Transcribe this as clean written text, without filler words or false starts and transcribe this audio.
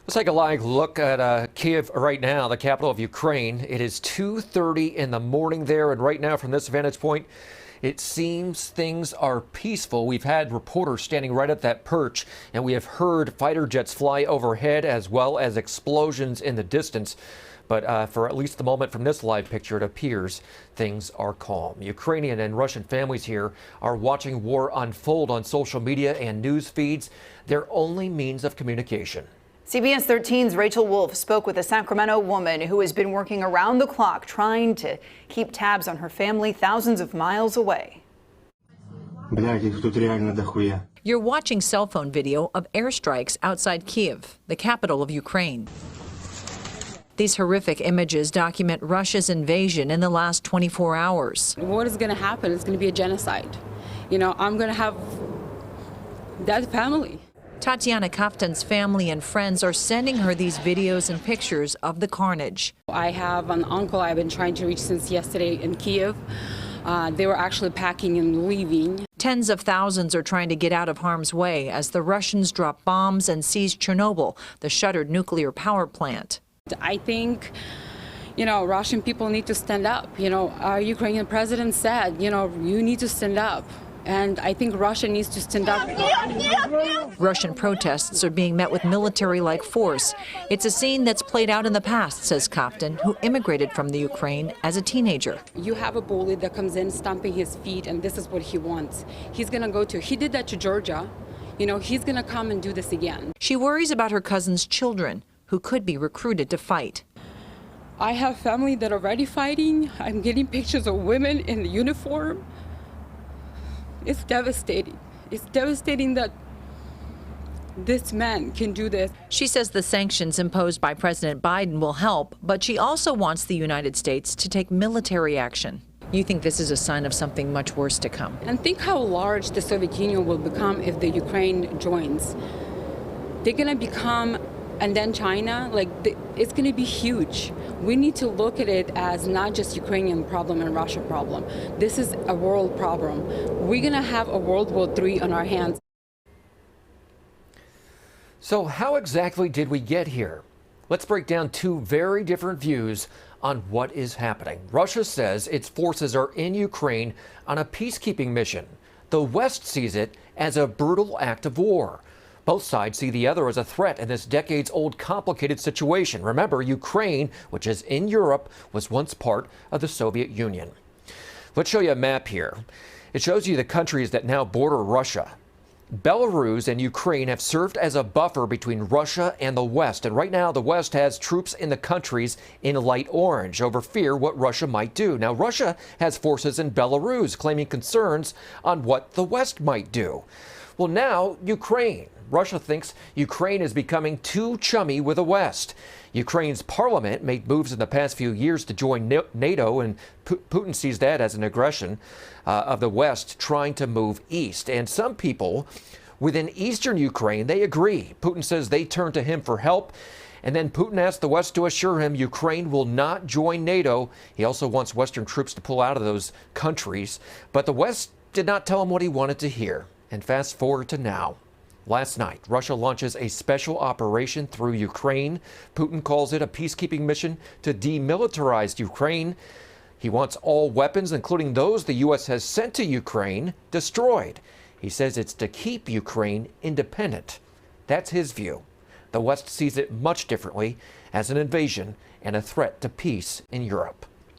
Let's take a live look at Kiev right now, the capital of Ukraine. It is 2:30 in the morning there, and right now from this vantage point, it seems things are peaceful. We've had reporters standing right at that perch, and we have heard fighter jets fly overhead as well as explosions in the distance. But for at least the moment from this live picture, it appears things are calm. Ukrainian and Russian families here are watching war unfold on social media and news feeds, their only means of communication. CBS 13's Rachel Wolf spoke with a Sacramento woman who has been working around the clock trying to keep tabs on her family thousands of miles away. You're watching cell phone video of airstrikes outside Kiev, the capital of Ukraine. These horrific images document Russia's invasion in the last 24 hours. What is going to happen? It's going to be a genocide. You know, I'm going to have that family. Tatiana Kaftan's family and friends are sending her these videos and pictures of the carnage. I have an uncle I've been trying to reach since yesterday in Kiev. They were actually packing and leaving. Tens of thousands are trying to get out of harm's way as the Russians drop bombs and seize Chernobyl, the shuttered nuclear power plant. I think, Russian people need to stand up. Our Ukrainian president said, you need to stand up. And I think Russia needs to stand up. Russian protests are being met with military-like force. It's a scene that's played out in the past, says Kaftan, who immigrated from the Ukraine as a teenager. You have a bully that comes in stomping his feet, and this is what he wants. He did that to Georgia. He's going to come and do this again. She worries about her cousin's children, who could be recruited to fight. I have family that are already fighting. I'm getting pictures of women in the uniform. It's devastating. It's devastating that this man can do this. She says the sanctions imposed by President Biden will help, but she also wants the United States to take military action. You think this is a sign of something much worse to come? And think how large the Soviet Union will become if the Ukraine joins. They're going to become, and then China, it's going to be huge. We need to look at it as not just Ukrainian problem and Russia problem. This is a world problem. We're going to have a World War III on our hands. So how exactly did we get here? Let's break down two very different views on what is happening. Russia says its forces are in Ukraine on a peacekeeping mission. The West sees it as a brutal act of war. Both sides see the other as a threat in this decades-old complicated situation. Remember, Ukraine, which is in Europe, was once part of the Soviet Union. Let's show you a map here. It shows you the countries that now border Russia. Belarus and Ukraine have served as a buffer between Russia and the West. And right now, the West has troops in the countries in light orange over fear what Russia might do. Now, Russia has forces in Belarus claiming concerns on what the West might do. Well, now, Ukraine. Russia thinks Ukraine is becoming too chummy with the West. Ukraine's parliament made moves in the past few years to join NATO, and Putin sees that as an aggression of the West trying to move east. And some people within eastern Ukraine, they agree. Putin says they turn to him for help. And then Putin asked the West to assure him Ukraine will not join NATO. He also wants Western troops to pull out of those countries. But the West did not tell him what he wanted to hear. And fast forward to now. Last night, Russia launches a special operation through Ukraine. Putin calls it a peacekeeping mission to demilitarize Ukraine. He wants all weapons, including those the U.S. has sent to Ukraine, destroyed. He says it's to keep Ukraine independent. That's his view. The West sees it much differently, as an invasion and a threat to peace in Europe.